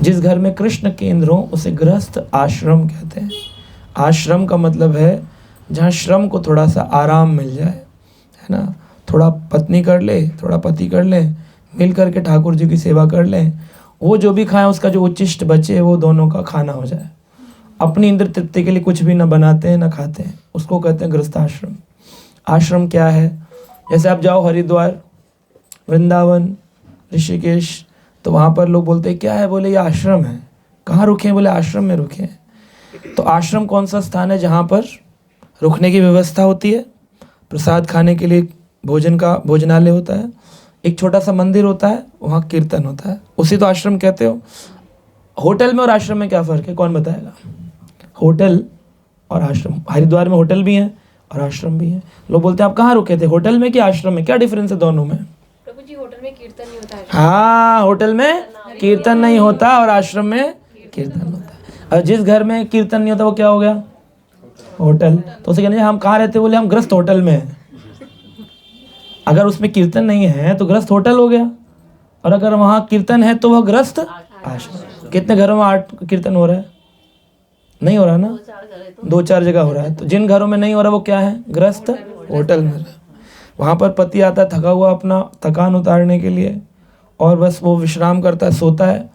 जिस घर में कृष्ण केंद्र हो उसे गृहस्थ आश्रम कहते हैं। आश्रम का मतलब है जहाँ श्रम को थोड़ा सा आराम मिल जाए, है ना। थोड़ा पत्नी कर ले, थोड़ा पति कर ले, मिल करके ठाकुर जी की सेवा कर लें। वो जो भी खाएं उसका जो उच्चिष्ट बचे वो दोनों का खाना हो जाए। अपनी इंद्र तृप्ति के लिए कुछ भी न बनाते हैं न खाते हैं, उसको कहते हैं गृहस्थ आश्रम। आश्रम क्या है? जैसे आप जाओ हरिद्वार, वृंदावन, ऋषिकेश, तो वहाँ पर लोग बोलते हैं क्या है? बोले ये आश्रम है। कहाँ रुके हैं? बोले आश्रम में रुके हैं। तो आश्रम कौन सा स्थान है जहाँ पर रुकने की व्यवस्था होती है, प्रसाद खाने के लिए भोजन का भोजनालय होता है, एक छोटा सा मंदिर होता है, वहाँ कीर्तन होता है, उसी तो आश्रम कहते हो। होटल में और आश्रम में क्या फ़र्क है? कौन बताएगा? होटल और आश्रम, हरिद्वार में होटल भी हैं और आश्रम भी हैं। लोग बोलते हैं आप कहाँ रुके थे, होटल में कि आश्रम में? क्या डिफरेंस है दोनों में? प्रभु जी होटल में कीर्तन नहीं होता है। हाँ, होटल में कीर्तन नहीं होता और आश्रम में कीर्तन होता है। और जिस घर में कीर्तन नहीं होता वो क्या हो गया? होटल। तो उसे कहना चाहिए हम कहाँ रहते? बोले हम गृहस्थ होटल में हैं। अगर उसमें कीर्तन नहीं है तो गृहस्थ होटल हो गया, और अगर वहाँ कीर्तन है तो वह गृहस्थ आश्रम। कितने घरों में आठ कीर्तन हो रहा है? नहीं हो रहा ना, 2-4 जगह हो रहा है। तो जिन घरों में नहीं हो रहा वो क्या है? गृहस्थ होटल में। वहाँ पर पति आता है थका हुआ अपना थकान उतारने के लिए, और बस वो विश्राम करता है, सोता है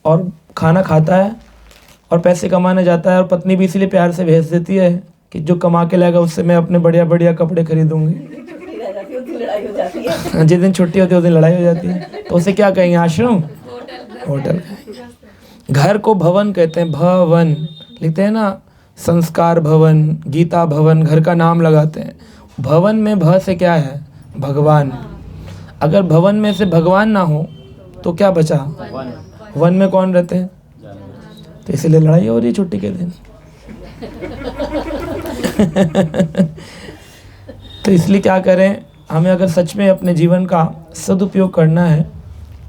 और खाना खाता है और पैसे कमाने जाता है। और पत्नी भी इसीलिए प्यार से भेज देती है कि जो कमा के लाएगा उससे मैं अपने बढ़िया बढ़िया कपड़े खरीदूंगी। जिस दिन छुट्टी होती है उस दिन लड़ाई हो जाती है। तो उसे क्या कहेंगे? आश्रम, होटल। घर को भवन कहते हैं। भवन लिखते हैं ना, संस्कार भवन, गीता भवन, घर का नाम लगाते हैं। भवन में भ से क्या है? भगवान। अगर भवन में से भगवान ना हो तो क्या बचा? वन में कौन रहते हैं? तो इसलिए लड़ाई हो रही है छुट्टी के दिन। तो इसलिए क्या करें, हमें अगर सच में अपने जीवन का सदुपयोग करना है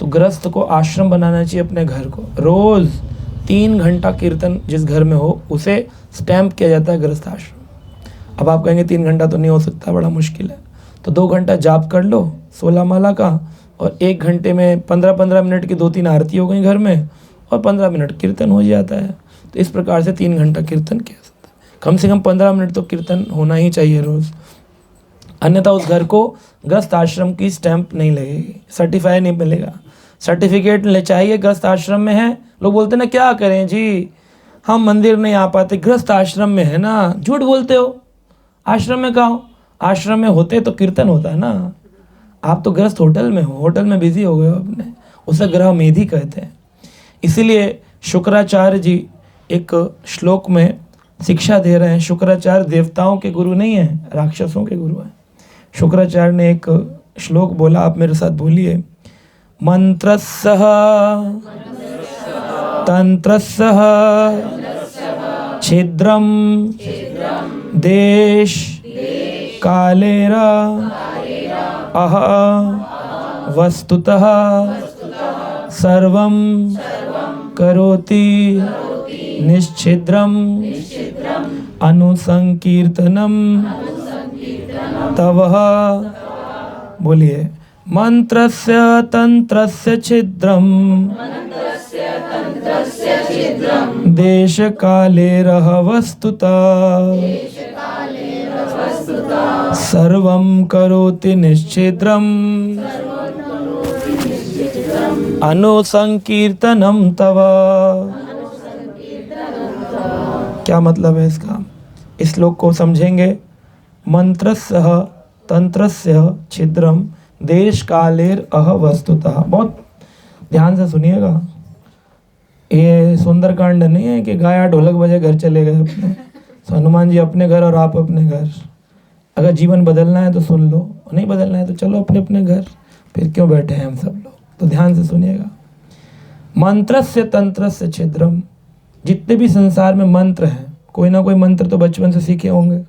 तो गृहस्थ को आश्रम बनाना चाहिए अपने घर को। रोज़ 3 घंटा कीर्तन जिस घर में हो उसे स्टैम्प किया जाता है गृहस्थ आश्रम। अब आप कहेंगे 3 घंटा तो नहीं हो सकता, बड़ा मुश्किल है। तो 2 घंटा जाप कर लो 16 माला का, और 1 घंटे में 15-15 मिनट की 2-3 आरती हो गई घर में, और 15 मिनट कीर्तन हो जाता है। तो इस प्रकार से 3 घंटा कीर्तन किया जाता है। कम से कम 15 मिनट तो कीर्तन होना ही चाहिए रोज़, अन्यथा उस घर को गृहस्थ आश्रम की स्टैंप नहीं लगेगी, सर्टिफाई नहीं मिलेगा। सर्टिफिकेट ले चाहिए गृहस्थ आश्रम में है। लोग बोलते ना क्या करें जी, हम मंदिर नहीं आ पाते, गृहस्थ आश्रम में है ना। झूठ बोलते हो, आश्रम में कहाँ हो? आश्रम में होते तो कीर्तन होता है ना। आप तो गृहस्थ होटल में हो, होटल में बिजी हो गए हो अपने, उसे गृह मेधी कहते हैं। इसीलिए शुक्राचार्य जी एक श्लोक में शिक्षा दे रहे हैं। शुक्राचार्य देवताओं के गुरु नहीं हैं, राक्षसों के गुरु हैं। शुक्राचार्य ने एक श्लोक बोला, आप मेरे साथ बोलिए। मंत्रस्सह तंत्रस्सह छिद्रम देश कालेरा अह वस्तुतः सर्वं करोति निश्छिद्रम अनुसंकीर्तनम तव। बोलिए। मंत्रस्य तंत्रस्य छिद्रम देश कालेरह वस्तुतः सर्वं करोति निश्चिद्रम अनुसंकीर्तनम तव। क्या मतलब है इसका? इस श्लोक को समझेंगे। मंत्रस्य तंत्रस्य छिद्रम देश कालेर अह वस्तुतः। बहुत ध्यान से सुनिएगा, ये सुंदरकांड नहीं है कि गाया ढोलक बजे घर चले गए अपने। तो हनुमान जी अपने घर और आप अपने घर। अगर जीवन बदलना है तो सुन लो, नहीं बदलना है तो चलो अपने अपने घर, फिर क्यों बैठे हैं हम सब लोग। तो ध्यान से सुनिएगा। मंत्रस्य तंत्रस्य छिद्रम, जितने भी संसार में मंत्र हैं, कोई ना कोई मंत्र तो बचपन से सीखे होंगे, है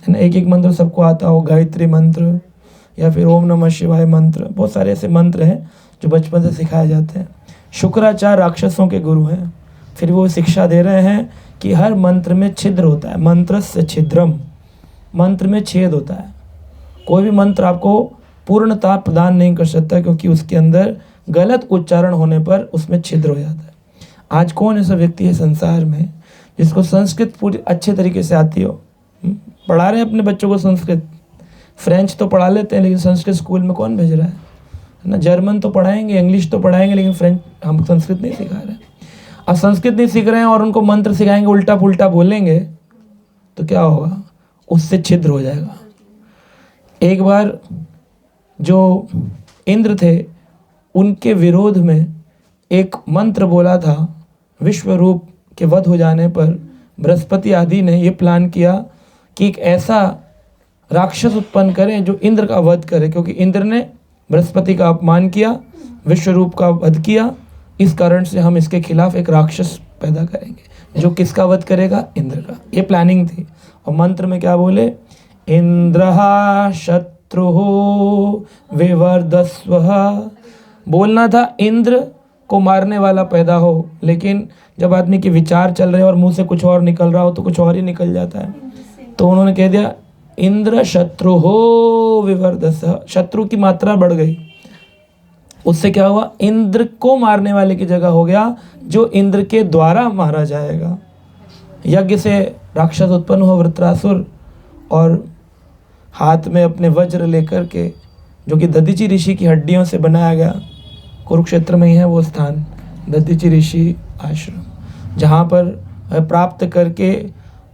ना। एक एक मंत्र सबको आता हो, गायत्री मंत्र या फिर ओम नमः शिवाय मंत्र, बहुत सारे ऐसे मंत्र हैं जो बचपन से सिखाए जाते हैं। शुक्राचार्य राक्षसों के गुरु हैं, फिर वो शिक्षा दे रहे हैं कि हर मंत्र में छिद्र होता है। मंत्रस्य छिद्रम, मंत्र में छेद होता है। कोई भी मंत्र आपको पूर्णता प्रदान नहीं कर सकता, क्योंकि उसके अंदर गलत उच्चारण होने पर उसमें छिद्र हो जाता है। आज कौन ऐसा व्यक्ति है संसार में जिसको संस्कृत पूरी अच्छे तरीके से आती हो? पढ़ा रहे हैं अपने बच्चों को संस्कृत, फ्रेंच तो पढ़ा लेते हैं लेकिन संस्कृत स्कूल में कौन भेज रहा है ना? जर्मन तो पढ़ाएंगे, इंग्लिश तो पढ़ाएंगे, लेकिन फ्रेंच हम संस्कृत नहीं सिखा रहे हैं। अब संस्कृत नहीं सीख रहे हैं और उनको मंत्र सिखाएंगे, उल्टा पुल्टा बोलेंगे तो क्या होगा? उससे छिद्र हो जाएगा। एक बार जो इंद्र थे उनके विरोध में एक मंत्र बोला था, विश्व रूप के वध हो जाने पर बृहस्पति आदि ने ये प्लान किया कि एक ऐसा राक्षस उत्पन्न करें जो इंद्र का वध करे, क्योंकि इंद्र ने बृहस्पति का अपमान किया, विश्व रूप का वध किया, इस कारण से हम इसके खिलाफ एक राक्षस पैदा करेंगे जो किसका वध करेगा? इंद्र का। ये प्लानिंग थी। और मंत्र में क्या बोले? इंद्रहा शत्रुः विवर्धस्वः। बोलना था इंद्र को मारने वाला पैदा हो, लेकिन जब आदमी के विचार चल रहे हैं और मुंह से कुछ और निकल रहा हो तो कुछ और ही निकल जाता है। तो उन्होंने कह दिया इंद्र शत्रुः विवर्धस्वः, शत्रु की मात्रा बढ़ गई। उससे क्या हुआ? इंद्र को मारने वाले की जगह हो गया जो इंद्र के द्वारा मारा जाएगा। यज्ञ से राक्षस उत्पन्न हुआ वृत्रासुर, और हाथ में अपने वज्र लेकर के, जो कि दधीचि ऋषि की हड्डियों से बनाया गया, कुरुक्षेत्र में ही है वो स्थान, दधीचि ऋषि आश्रम, जहाँ पर प्राप्त करके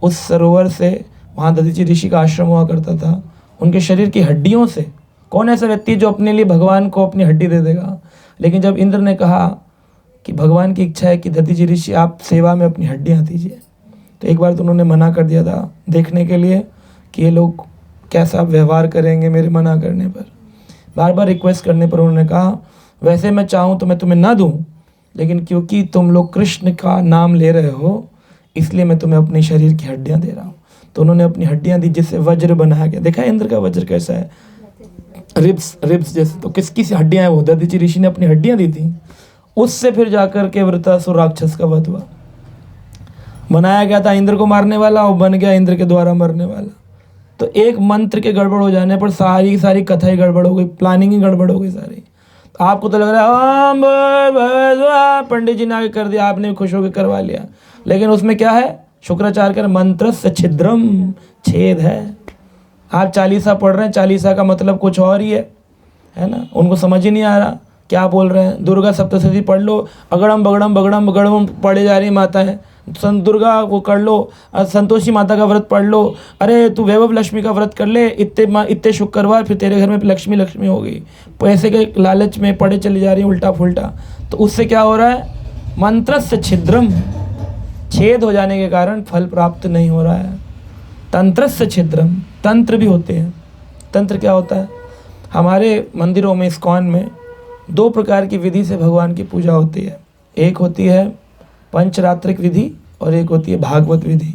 उस सरोवर से, वहाँ दधीचि ऋषि का आश्रम हुआ करता था, उनके शरीर की हड्डियों से। कौन ऐसा व्यक्ति जो अपने लिए भगवान को अपनी हड्डी दे देगा? लेकिन जब इंद्र ने कहा कि भगवान की इच्छा है कि दधीचि ऋषि आप सेवा में अपनी हड्डियाँ दीजिए, तो एक बार तो उन्होंने मना कर दिया था देखने के लिए कि ये लोग कैसा व्यवहार करेंगे मेरे मना करने पर। बार बार रिक्वेस्ट करने पर उन्होंने कहा वैसे मैं चाहूँ तो मैं तुम्हें ना दूँ, लेकिन क्योंकि तुम लोग कृष्ण का नाम ले रहे हो इसलिए मैं तुम्हें अपने शरीर की हड्डियाँ दे रहा हूँ। तो उन्होंने अपनी हड्डियाँ दी जिससे वज्र बनाया गया। देखा इंद्र का वज्र कैसा है? रिब्स जैसे। तो किसकी सी हड्डियाँ हैं वो? दधीचि ऋषि ने अपनी हड्डियाँ दी थी। उससे फिर जाकर के वृत्रासुर राक्षस का वध हुआ। बनाया गया था इंद्र को मारने वाला और बन गया इंद्र के द्वारा मरने वाला। तो एक मंत्र के गड़बड़ हो जाने पर सारी की सारी कथा ही गड़बड़ हो गई, प्लानिंग ही गड़बड़ हो गई सारी। तो आपको तो लग रहा है पंडित जी ने आगे कर दिया, आपने भी खुश होकर करवा लिया, लेकिन उसमें क्या है? शुक्राचार्य का मंत्र से छिद्रम, छेद है। आप चालीसा पढ़ रहे हैं, चालीसा का मतलब कुछ और ही है ना? उनको समझ ही नहीं आ रहा क्या बोल रहे हैं। दुर्गा सप्तशती पढ़ लो, अगड़म बगड़म बगड़म बगड़म पढ़े जा रही माता है। दुर्गा को कर लो, संतोषी माता का व्रत पढ़ लो, अरे तू वैभव लक्ष्मी का व्रत कर ले, इतने शुक्रवार फिर तेरे घर में लक्ष्मी लक्ष्मी हो गई। पैसे के लालच में पढ़े चली जा रही उल्टा फुल्टा। तो उससे क्या हो रहा है? मंत्र से छिद्रम, छेद हो जाने के कारण फल प्राप्त नहीं हो रहा है। तंत्र से छिद्रम, तंत्र भी होते हैं। तंत्र क्या होता है? हमारे मंदिरों में, इस्कॉन में 2 प्रकार की विधि से भगवान की पूजा होती है। एक होती है पंचरात्रिक विधि और एक होती है भागवत विधि।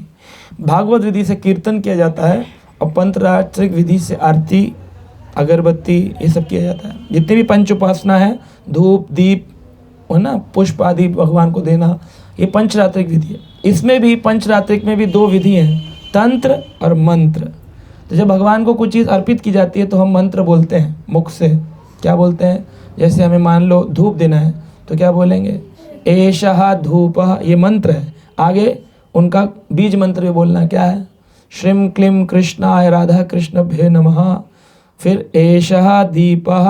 भागवत विधि से कीर्तन किया जाता है और पंचरात्रिक विधि से आरती, अगरबत्ती ये सब किया जाता है। जितनी भी पंच उपासना है, धूप दीप है ना, पुष्प आदि भगवान को देना, ये पंचरात्रिक विधि है। इसमें भी पंचरात्रिक में भी 2 विधि हैं, तंत्र और मंत्र। तो जब भगवान को कुछ चीज़ अर्पित की जाती है तो हम मंत्र बोलते हैं मुख से। क्या बोलते हैं? जैसे हमें मान लो धूप देना है तो क्या बोलेंगे? एषः धूपः, ये मंत्र है। आगे उनका बीज मंत्र भी बोलना क्या है? श्रीं क्लीं कृष्णाय राधा कृष्णभ्ये नमः। फिर एषः दीपः,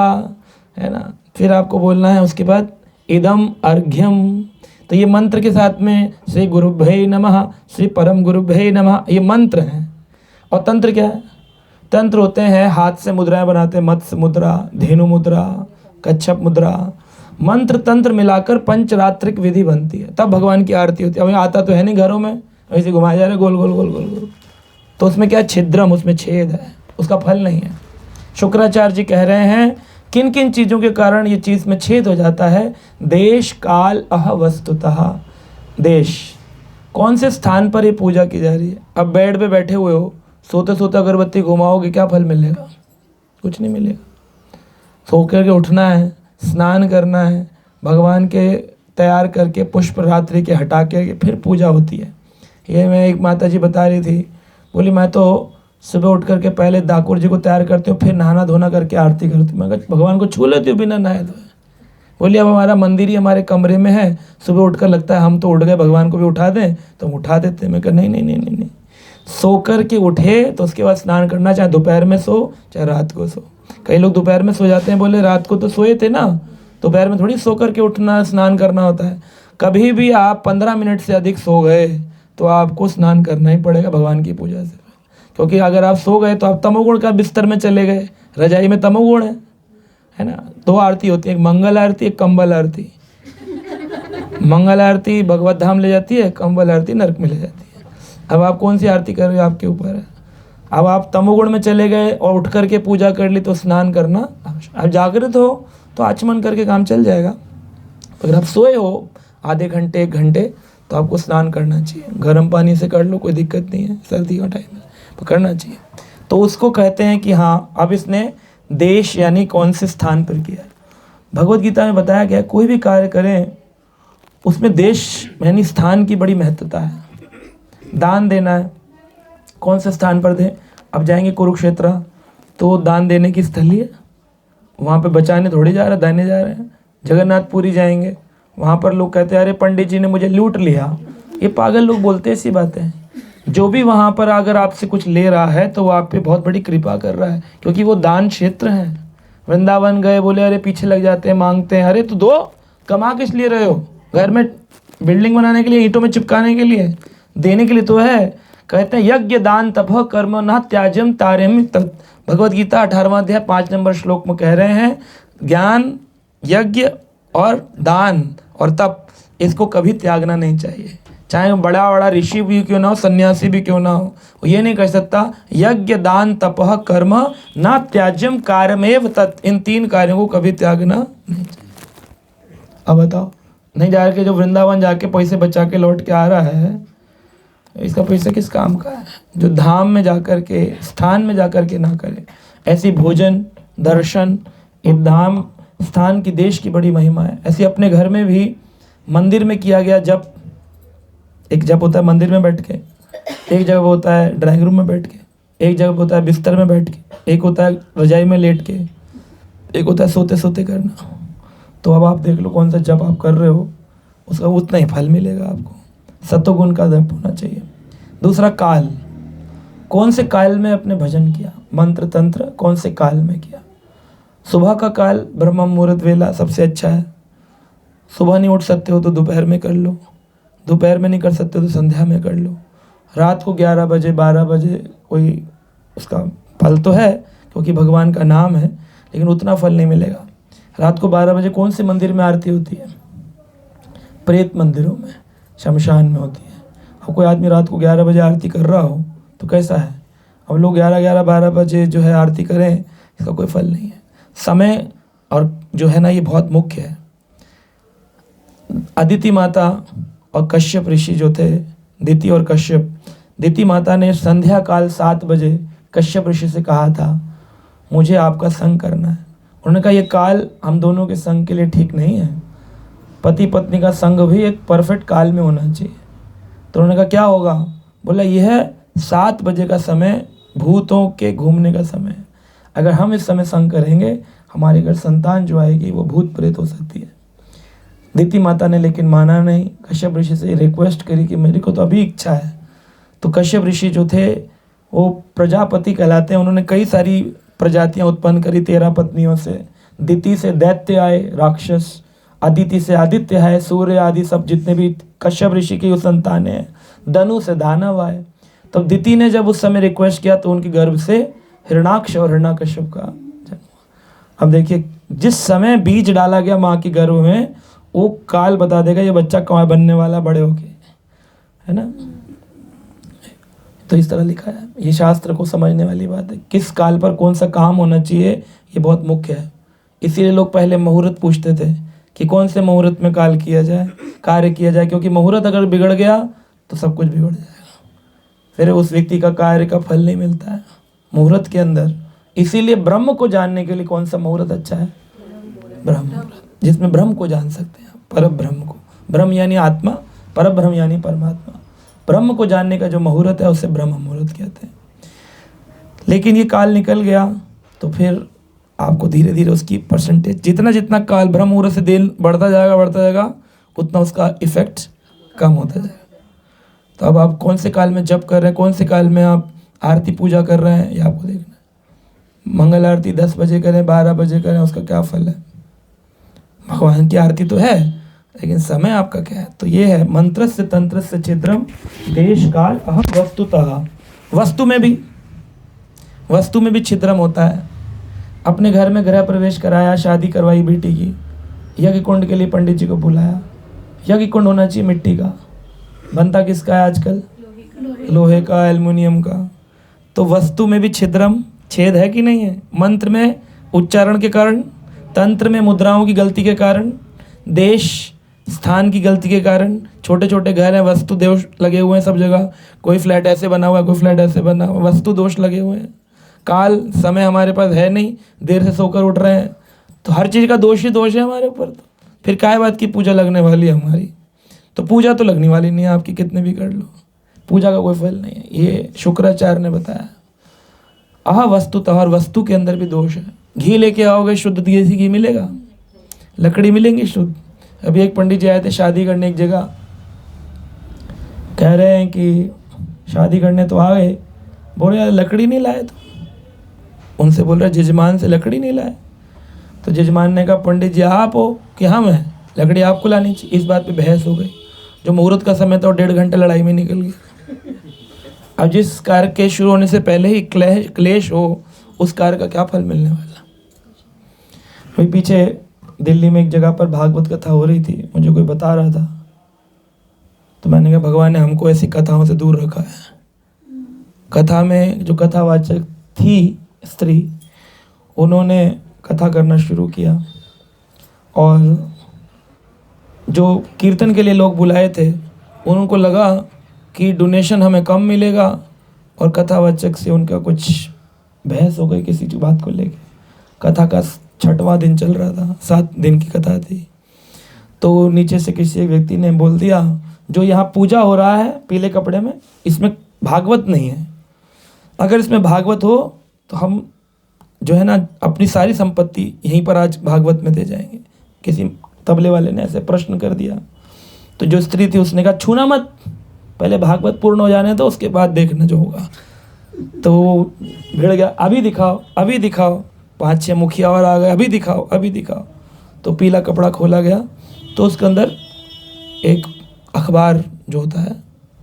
है ना? फिर आपको बोलना है उसके बाद इदम अर्घ्यम। तो ये मंत्र के साथ में श्री गुरुभ्ये नमः, श्री परम गुरुभ्ये नमः, ये मंत्र हैं। और तंत्र क्या है? तंत्र होते हैं हाथ से मुद्राएं बनाते हैं, मत्स्य मुद्रा, धेनु मुद्रा, कच्छप मुद्रा। मंत्र तंत्र मिलाकर पंचरात्रिक विधि बनती है, तब भगवान की आरती होती है। अब आता तो है नहीं घरों में, ऐसे घुमाया जा रहा है गोल गोल गोल गोल गोल। तो उसमें क्या? छिद्रम, उसमें छेद है, उसका फल नहीं है। शुक्राचार्य जी कह रहे हैं किन किन चीज़ों के कारण ये चीज़ में छेद हो जाता है? देश काल अह वस्तुतः। देश, कौन से स्थान पर ये पूजा की जा रही है? अब बेड पे बैठे हुए हो, सोते सोते अगरबत्ती घुमाओगे, क्या फल मिलेगा? कुछ नहीं मिलेगा। सो करके उठना है, स्नान करना है, भगवान के तैयार करके पुष्प रात्रि के हटा के फिर पूजा होती है। ये मैं एक माता जी बता रही थी, बोली मैं तो सुबह उठ करके पहले डाकुर जी को तैयार करती हूँ, फिर नहाना धोना करके आरती करती हूँ। मैं कहा भगवान को छू लेती हूँ बिना नहाए धोए? बोले अब हमारा मंदिर ही हमारे कमरे में है, सुबह उठकर लगता है हम तो उठ गए, भगवान को भी उठा दें, तो हम उठा देते हैं। मैं कहा नहीं नहीं नहीं नहीं नहीं, सो कर के उठे तो उसके बाद स्नान करना, चाहे दोपहर में सो चाहे रात को सो। कई लोग दोपहर में सो जाते हैं, बोले रात को तो सोए थे ना, दोपहर में थोड़ी सो करके उठना स्नान करना होता है। कभी भी आप 15 मिनट से अधिक सो गए तो आपको स्नान करना ही पड़ेगा भगवान की पूजा से, क्योंकि अगर आप सो गए तो आप तमोगुण का बिस्तर में चले गए। रजाई में तमोगुण है ना। 2 आरती होती है, एक मंगल आरती, एक कंबल आरती। मंगल आरती भगवत धाम ले जाती है, कंबल आरती नरक में ले जाती है। अब आप कौन सी आरती कर रहे हो, आपके ऊपर है। अब आप तमोगुण में चले गए और उठ करके पूजा कर ली तो स्नान करना। आप जागृत हो तो आचमन करके काम चल जाएगा। अगर आप सोए हो आधे घंटे 1 घंटे तो आपको स्नान करना चाहिए। गर्म पानी से कर लो, कोई दिक्कत नहीं है, सर्दी का टाइम है तो करना चाहिए। तो उसको कहते हैं कि हाँ, अब इसने देश यानी कौन से स्थान पर किया है। भगवत गीता में बताया गया कोई भी कार्य करें उसमें देश यानी स्थान की बड़ी महत्वता है। दान देना है, कौन से स्थान पर दें। अब जाएंगे कुरुक्षेत्र तो दान देने की स्थली है, वहाँ पे बचाने थोड़ी जा रहे, देने जा रहे हैं। जगन्नाथपुरी जाएंगे, वहाँ पर लोग कहते हैं अरे पंडित जी ने मुझे लूट लिया। ये पागल लोग बोलते हैं ऐसी बातें। जो भी वहाँ पर अगर आपसे कुछ ले रहा है तो वो आप पे बहुत बड़ी कृपा कर रहा है, क्योंकि वो दान क्षेत्र है। वृंदावन गए, बोले अरे पीछे लग जाते हैं, मांगते हैं। अरे तो दो, कमा किस लिए रहे हो, घर में बिल्डिंग बनाने के लिए, ईंटों में चिपकाने के लिए, देने के लिए तो है। कहते हैं यज्ञ दान तपः कर्म न त्याज्यम तार्यम तत्। भगवत गीता 18वां अध्याय 5 नंबर श्लोक में कह रहे हैं ज्ञान, यज्ञ और दान और तप, इसको कभी त्यागना नहीं चाहिए। चाहे बड़ा बड़ा ऋषि भी क्यों ना हो, सन्यासी भी क्यों ना हो, वो ये नहीं कह सकता यज्ञ दान तपः कर्म न त्याज्यम कार्यमेव तत्। इन 3 कार्यों को कभी त्यागना नहीं चाहिए। अब बताओ, नहीं जा के जो वृंदावन जाके पैसे बचा के लौट के आ रहा है, इसका पैसा किस काम का है। जो धाम में जाकर के, स्थान में जाकर के ना करे। ऐसी भोजन, दर्शन, एक धाम स्थान की, देश की बड़ी महिमा है। ऐसे अपने घर में भी मंदिर में किया गया जप, एक जप होता है मंदिर में बैठ के, एक जगह होता है ड्राइंग रूम में बैठ के, एक जगह होता है बिस्तर में बैठ के, एक होता है रजाई में लेट के, एक होता है सोते सोते करना। तो अब आप देख लो कौन सा जप आप कर रहे हो, उसका उतना ही फल मिलेगा आपको। सत्वगुण का जप होना चाहिए। दूसरा काल, कौन से काल में अपने भजन किया, मंत्र तंत्र कौन से काल में किया। सुबह का काल ब्रह्म मुहूर्त वेला सबसे अच्छा है। सुबह नहीं उठ सकते हो तो दोपहर में कर लो, दोपहर में नहीं कर सकते हो तो संध्या में कर लो। रात को 11 बजे 12 बजे कोई उसका फल तो है क्योंकि भगवान का नाम है, लेकिन उतना फल नहीं मिलेगा। रात को 12 बजे कौन से मंदिर में आरती होती है, प्रेत मंदिरों में, शमशान में होती है। अब कोई आदमी रात को 11 बजे आरती कर रहा हो तो कैसा है। अब लोग 11-12 बजे जो है आरती करें, इसका कोई फल नहीं है। समय और जो है ना ये बहुत मुख्य है। अदिति माता और कश्यप ऋषि जो थे, दिति और कश्यप, दिति माता ने संध्या काल 7 बजे कश्यप ऋषि से कहा था मुझे आपका संग करना है। उन्होंने कहा ये काल हम दोनों के संग के लिए ठीक नहीं है, पति पत्नी का संग भी एक परफेक्ट काल में होना चाहिए। तो उन्होंने कहा क्या होगा, बोला यह 7 बजे का समय भूतों के घूमने का समय है। अगर हम इस समय संग करेंगे हमारे घर संतान जो आएगी वो भूत प्रेत हो सकती है। दिति माता ने लेकिन माना नहीं, कश्यप ऋषि से रिक्वेस्ट करी कि मेरे को तो अभी इच्छा है। तो कश्यप ऋषि जो थे वो प्रजापति कहलाते हैं। उन्होंने कई सारी प्रजातियां उत्पन्न करी 13 पत्नियों से। दिति से दैत्य आए, राक्षस, अदिति से आदित्य है, सूर्य आदि सब जितने भी कश्यप ऋषि की संतानें हैं। धनु से दानव आए। तब दिति ने जब उस समय रिक्वेस्ट किया तो उनके गर्भ से हिरणाक्ष और हिरण्यकश्यप का जन्म। अब देखिए जिस समय बीज डाला गया माँ के गर्भ में वो काल बता देगा ये बच्चा कहाँ बनने वाला बड़े होके, है ना। तो इस तरह लिखा है। ये शास्त्र को समझने वाली बात है। किस काल पर कौन सा काम होना चाहिए ये बहुत मुख्य है। इसीलिए लोग पहले मुहूर्त पूछते थे कि कौन से मुहूर्त में काल किया जाए, कार्य किया जाए, क्योंकि मुहूर्त अगर बिगड़ गया तो सब कुछ बिगड़ जाएगा, फिर उस व्यक्ति का कार्य का फल नहीं मिलता है मुहूर्त के अंदर। इसीलिए ब्रह्म को जानने के लिए कौन सा मुहूर्त अच्छा है, ब्रह्म मुहूर्त, जिसमें ब्रह्म को जान सकते हैं, पर ब्रह्म को। ब्रह्म यानी आत्मा, पर ब्रह्म यानी परमात्मा। ब्रह्म को जानने का जो मुहूर्त है उसे ब्रह्म मुहूर्त कहते हैं। लेकिन ये काल निकल गया तो फिर आपको धीरे धीरे उसकी परसेंटेज जितना जितना काल ब्रह्म मुहूर्त से दिन बढ़ता जाएगा उतना उसका इफेक्ट कम होता जाएगा। तो अब आप कौन से काल में जप कर रहे हैं, कौन से काल में आप आरती पूजा कर रहे हैं, ये आपको देखना है। मंगल आरती 10 बजे करें, 12 बजे करें, उसका क्या फल है? भगवान की आरती तो है, लेकिन समय आपका क्या है? तो ये है मंत्रस्य तंत्रस्य छिद्रम देश काल अहम वस्तुतः। वस्तु में भी छिद्रम होता है। अपने घर में गृह प्रवेश कराया, शादी करवाई बेटी की, यज्ञ कुंड के लिए पंडित जी को बुलाया। यज्ञ कुंड होना चाहिए मिट्टी का, बनता किसका है आजकल? लोहे का, एल्युमिनियम का। तो वस्तु में भी छिद्रम, छेद है कि नहीं है? मंत्र में उच्चारण के कारण, तंत्र में मुद्राओं की गलती के कारण, देश स्थान की गलती के कारण, छोटे छोटे घर हैं, वस्तु दोष लगे हुए हैं सब जगह। कोई फ्लैट ऐसे बना हुआ है, कोई फ्लैट ऐसे बना हुआ, वस्तु दोष लगे हुए हैं। काल समय हमारे पास है नहीं, देर से सोकर उठ रहे हैं, तो हर चीज़ का दोष ही दोष है हमारे ऊपर। तो फिर काय बात की पूजा लगने वाली है हमारी? तो पूजा तो लगने वाली नहीं है आपकी, कितने भी कर लो, पूजा का कोई फल नहीं है। ये शुक्राचार्य ने बताया। आह वस्तुतः, और वस्तु के अंदर भी दोष है। घी लेके आओगे शुद्ध देसी घी मिलेगा? लकड़ी मिलेंगी शुद्ध? अभी एक पंडित जी आए थे शादी करने एक जगह, कह रहे हैं कि शादी करने तो आ गए, बोले यार लकड़ी नहीं लाए। तो उनसे बोल रहे जजमान से लकड़ी नहीं लाए। तो जजमान ने कहा पंडित जी आप हो कि हम हैं, लकड़ी आपको लानी चाहिए। इस बात पे बहस हो गई। जो मुहूर्त का समय था वो 1.5 घंटे लड़ाई में निकल गई। अब जिस कार्य के शुरू होने से पहले ही क्लेश हो, उस कार्य का क्या फल मिलने वाला? वही पीछे दिल्ली में एक जगह पर भागवत कथा हो रही थी, मुझे कोई बता रहा था, तो मैंने कहा भगवान ने हमको ऐसी कथाओं से दूर रखा है। कथा में जो कथावाचक थी स्त्री, उन्होंने कथा करना शुरू किया, और जो कीर्तन के लिए लोग बुलाए थे उनको लगा कि डोनेशन हमें कम मिलेगा, और कथावाचक से उनका कुछ बहस हो गई किसी बात को लेके। कथा का 6वां दिन चल रहा था, 7 दिन की कथा थी। तो नीचे से किसी एक व्यक्ति ने बोल दिया, जो यहाँ पूजा हो रहा है पीले कपड़े में, इसमें भागवत नहीं है। अगर इसमें भागवत हो तो हम जो है ना अपनी सारी संपत्ति यहीं पर आज भागवत में दे जाएंगे। किसी तबले वाले ने ऐसे प्रश्न कर दिया। तो जो स्त्री थी उसने कहा छूना मत, पहले भागवत पूर्ण हो जाने दो, उसके बाद देखना जो होगा। तो वो भिड़ गया, अभी दिखाओ अभी दिखाओ। 5-6 मुखिया और आ गए, अभी दिखाओ अभी दिखाओ। तो पीला कपड़ा खोला गया, तो उसके अंदर एक अखबार जो होता है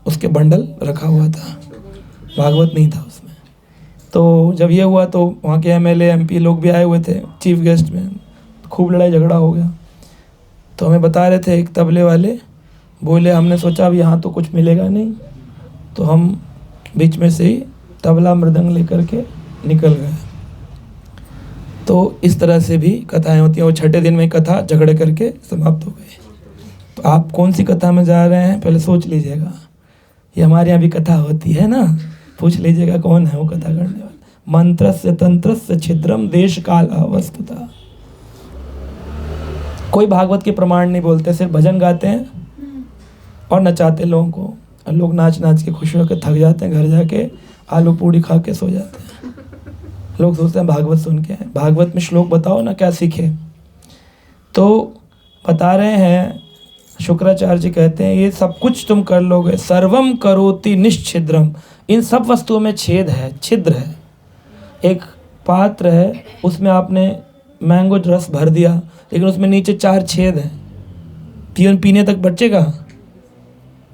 उसके बंडल रखा हुआ था, भागवत नहीं था उसमें। तो जब ये हुआ तो वहाँ के MLA MP लोग भी आए हुए थे चीफ गेस्ट में, खूब लड़ाई झगड़ा हो गया। तो हमें बता रहे थे एक तबले वाले, बोले हमने सोचा अब यहाँ तो कुछ मिलेगा नहीं, तो हम बीच में से ही तबला मृदंग लेकर के निकल गए। तो इस तरह से भी कथाएं होती हैं। और 6ठे दिन में कथा झगड़े करके समाप्त हो गई। तो आप कौन सी कथा में जा रहे हैं पहले सोच लीजिएगा। ये हमारे यहाँ भी कथा होती है ना, पूछ लीजिएगा कौन है वो कथा करने वाला। मंत्रस्य तंत्रस्य छिद्रम देश काल अवस्तुतः। कोई भागवत के प्रमाण नहीं बोलते, सिर्फ भजन गाते हैं और नचाते लोगों को। और लोग नाच नाच के खुश होकर थक जाते हैं, घर जाके आलू पूड़ी खा के सो जाते हैं। लोग सोचते हैं भागवत सुन के आए। भागवत में श्लोक बताओ ना क्या सीखे। तो बता रहे हैं शुक्राचार्य जी कहते हैं ये सब कुछ तुम कर लोगे, सर्वम करोति निश्छिद्रम। इन सब वस्तुओं में छेद है, छिद्र है। एक पात्र है, उसमें आपने मैंगो रस भर दिया, लेकिन उसमें नीचे 4 छेद हैं, पीने तक बचेगा।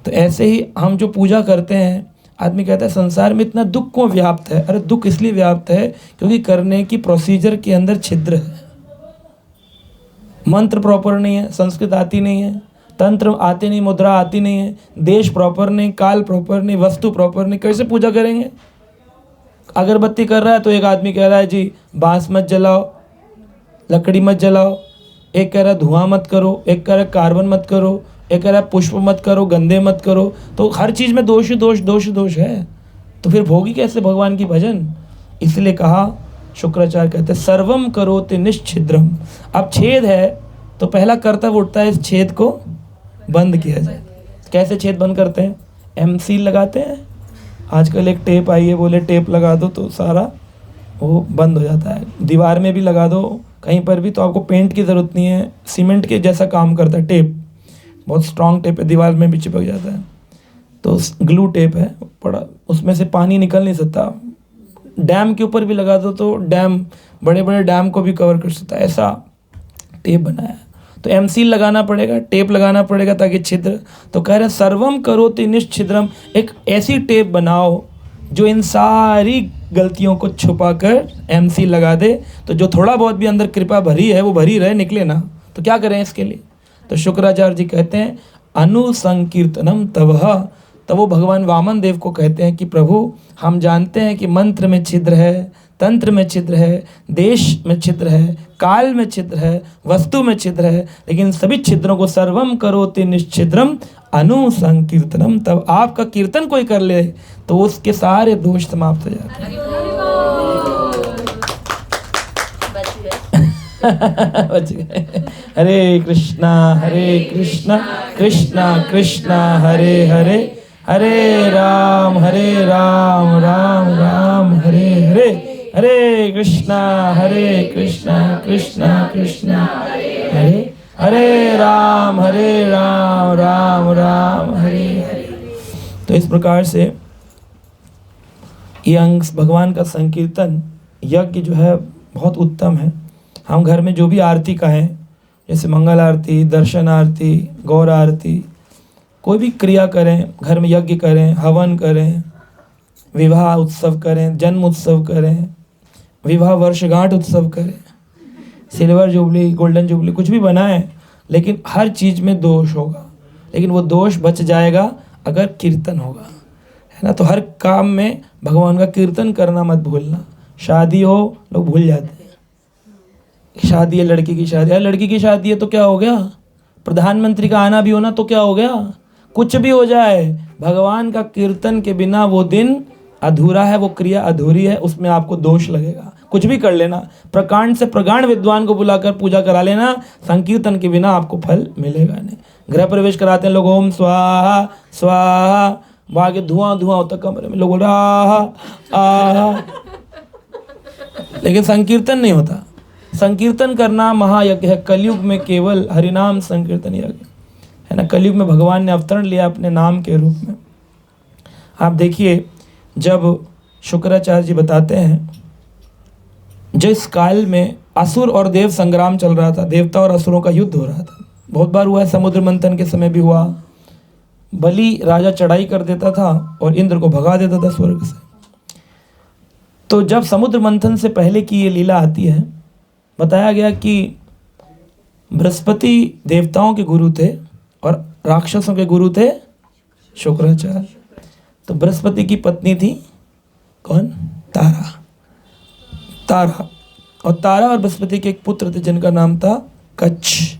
तो ऐसे ही हम जो पूजा करते हैं, आदमी कहता है संसार में इतना दुख क्यों व्याप्त है। अरे दुख इसलिए व्याप्त है क्योंकि करने की प्रोसीजर के अंदर छिद्र है। मंत्र प्रॉपर नहीं है, संस्कृत आती नहीं है, तंत्र आते नहीं, मुद्रा आती नहीं है, देश प्रॉपर नहीं, काल प्रॉपर नहीं, वस्तु प्रॉपर नहीं, कैसे पूजा करेंगे। अगरबत्ती कर रहा है तो एक आदमी कह रहा है जी बांस मत जलाओ, लकड़ी मत जलाओ, एक कह रहा है धुआं मत करो, एक कह रहा है कार्बन मत करो, एक कह रहा है पुष्प मत करो, गंदे मत करो। तो हर चीज़ में दोष ही दोष दोष दोष है। तो फिर भोगी कैसे भगवान की भजन। इसलिए कहा शुक्राचार्य कहते हैं सर्वम करोति निश्छिद्रम। अब छेद है तो पहला कर्तव्य उठता है इस छेद को बंद किया जाए। कैसे छेद बंद करते हैं? MC लगाते हैं। आजकल एक टेप आई है, बोले टेप लगा दो तो सारा वो बंद हो जाता है। दीवार में भी लगा दो कहीं पर भी तो आपको पेंट की ज़रूरत नहीं है, सीमेंट के जैसा काम करता है। टेप बहुत स्ट्रॉन्ग टेप है, दीवार में भी चिपक जाता है। तो ग्लू टेप है बड़ा, उसमें से पानी निकल नहीं सकता। डैम के ऊपर भी लगा दो तो डैम, बड़े बड़े डैम को भी कवर कर सकता है, ऐसा टेप बनाया है। तो एमसील लगाना पड़ेगा, टेप लगाना पड़ेगा ताकि छिद्र, तो कह रहे सर्वम करोति निश्छिद्रम, एक ऐसी टेप बनाओ जो इन सारी गलतियों को छुपा कर एमसील लगा दे, तो जो थोड़ा बहुत भी अंदर कृपा भरी है वो भरी रहे, निकले ना। तो क्या करें इसके लिए? तो शुक्राचार्य जी कहते हैं अनुसंकीर्तनम तवह, तब वो भगवान वामन देव को कहते हैं कि प्रभु हम जानते हैं कि मंत्र में छिद्र है, तंत्र में छिद्र है, देश में छिद्र है, काल में छिद्र है, वस्तु में छिद्र है, लेकिन सभी छिद्रों को सर्वम करोति निश्छिद्रम अनुसंकीर्तनम, तब आपका कीर्तन कोई कर ले तो उसके सारे दोष समाप्त हो जाते हैं। बच गए। हरे कृष्णा कृष्णा कृष्णा हरे हरे, हरे राम राम राम हरे हरे, हरे कृष्णा कृष्णा कृष्णा हरे हरे राम राम राम हरे हरे। तो इस प्रकार से ये अंग भगवान का संकीर्तन यज्ञ जो है बहुत उत्तम है। हम घर में जो भी आरती का है, जैसे मंगल आरती, दर्शन आरती, गौर आरती, कोई भी क्रिया करें, घर में यज्ञ करें, हवन करें, विवाह उत्सव करें, जन्म उत्सव करें, विवाह वर्षगांठ उत्सव करें, सिल्वर जुबली, गोल्डन जुबली, कुछ भी बनाएं, लेकिन हर चीज़ में दोष होगा, लेकिन वो दोष बच जाएगा अगर कीर्तन होगा, है ना। तो हर काम में भगवान का कीर्तन करना मत भूलना। शादी हो, लोग भूल जाते हैं, शादी है, लड़की की शादी है, लड़की की शादी है तो क्या हो गया, प्रधानमंत्री का आना भी होना तो क्या हो गया, कुछ भी हो जाए, भगवान का कीर्तन के बिना वो दिन अधूरा है, वो क्रिया अधूरी है, उसमें आपको दोष लगेगा। कुछ भी कर लेना, प्रकांड से प्रगाढ़ विद्वान को बुलाकर पूजा करा लेना, संकीर्तन के बिना आपको फल मिलेगा नहीं। गृह प्रवेश कराते हैं लोग, ओम स्वाहा स्वाहा, बागे धुआं होता कमरे में, लोग बोल रहा, लेकिन संकीर्तन नहीं होता। संकीर्तन करना महायज्ञ है, कलयुग में केवल हरिनाम संकीर्तन यज्ञ है ना। कलयुग में भगवान ने अवतरण लिया अपने नाम के रूप में। आप देखिए, जब शुक्राचार्य जी बताते हैं, जिस काल में असुर और देव संग्राम चल रहा था, देवता और असुरों का युद्ध हो रहा था, बहुत बार हुआ है, समुद्र मंथन के समय भी हुआ। बलि राजा चढ़ाई कर देता था और इंद्र को भगा देता था स्वर्ग से। तो जब समुद्र मंथन से पहले की ये लीला आती है, बताया गया कि बृहस्पति देवताओं के गुरु थे और राक्षसों के गुरु थे शुक्राचार्य। तो बृहस्पति की पत्नी थी कौन? तारा। और तारा और बृहस्पति के एक पुत्र थे जिनका नाम था कच्छ।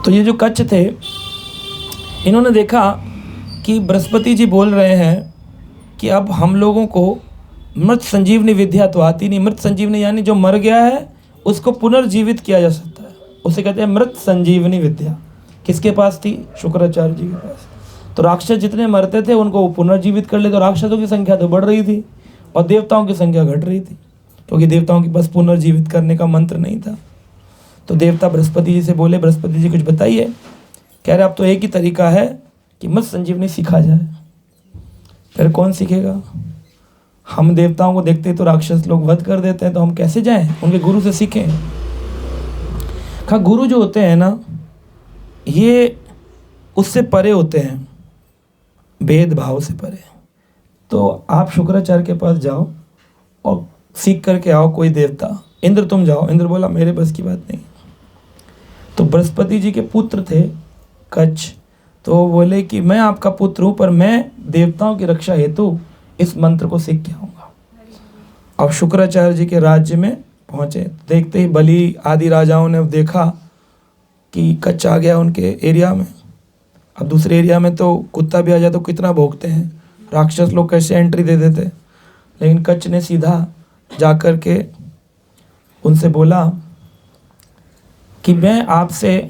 तो ये जो कच्छ थे, इन्होंने देखा कि बृहस्पति जी बोल रहे हैं कि अब हम लोगों को मृत संजीवनी विद्या तो आती नहीं। मृत संजीवनी यानी जो मर गया है उसको पुनर्जीवित किया जा सकता है, उसे कहते हैं मृत संजीवनी विद्या। किसके पास थी? शुक्राचार्य जी के पास। तो राक्षस जितने मरते थे उनको पुनर्जीवित कर ले, तो राक्षसों की संख्या तो बढ़ रही थी और देवताओं की संख्या घट रही थी, क्योंकि देवताओं के पास पुनर्जीवित करने का मंत्र नहीं था। तो देवता बृहस्पति जी से बोले, बृहस्पति जी कुछ बताइए। कह रहे अब तो एक ही तरीका है कि मृत संजीवनी सीखा जाए। फिर कौन सीखेगा? हम देवताओं को देखते तो राक्षस लोग वध कर देते हैं, तो हम कैसे जाएं? उनके गुरु से सीखें। कहा गुरु जो होते हैं ना, ये उससे परे होते हैं, भेदभाव से परे। तो आप शुक्राचार्य के पास जाओ और सीख करके आओ कोई देवता। इंद्र तुम जाओ। इंद्र बोला मेरे बस की बात नहीं। तो बृहस्पति जी के पुत्र थे कच्छ, तो वो बोले कि मैं आपका पुत्र हूँ, पर मैं देवताओं की रक्षा हेतु इस मंत्र को सीख के आऊँगा। अब शुक्राचार्य जी के राज्य में पहुँचे, देखते ही बलि आदि राजाओं ने देखा कि कच्छ आ गया उनके एरिया में। अब दूसरे एरिया में तो कुत्ता भी आ जाए तो कितना भौंकते हैं, राक्षस लोग कैसे एंट्री दे देते। लेकिन कच्छ ने सीधा जाकर के उनसे बोला कि मैं आपसे